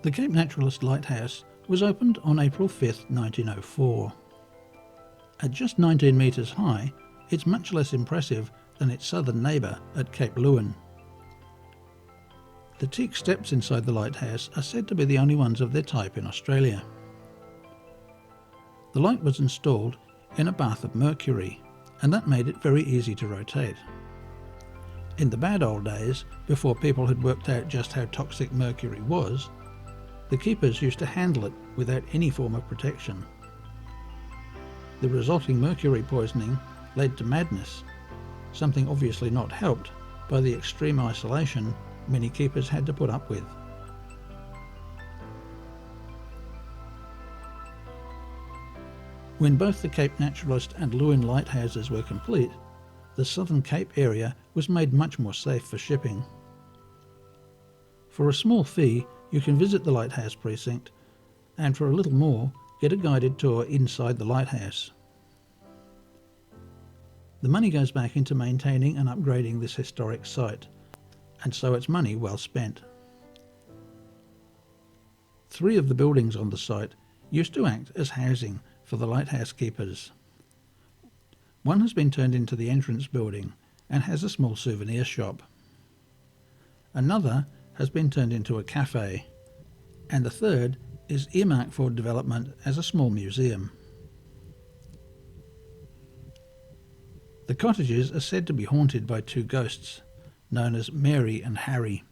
The Cape Naturaliste lighthouse was opened on April 5, 1904. At just 19 metres high, it's much less impressive than its southern neighbour at Cape Leeuwin. The teak steps inside the lighthouse are said to be the only ones of their type in Australia. The light was installed in a bath of mercury, and that made it very easy to rotate. In the bad old days, before people had worked out just how toxic mercury was, the keepers used to handle it without any form of protection. The resulting mercury poisoning led to madness, something obviously not helped by the extreme isolation many keepers had to put up with. When both the Cape Naturaliste and Leeuwin lighthouses were complete, the Southern Cape area was made much more safe for shipping. For a small fee, you can visit the lighthouse precinct, and for a little more, get a guided tour inside the lighthouse. The money goes back into maintaining and upgrading this historic site, and so it's money well spent. 3 of the buildings on the site used to act as housing for the lighthouse keepers. One has been turned into the entrance building and has a small souvenir shop. Another has been turned into a cafe, and the third is earmarked for development as a small museum. The cottages are said to be haunted by 2 ghosts, known as Mary and Harry.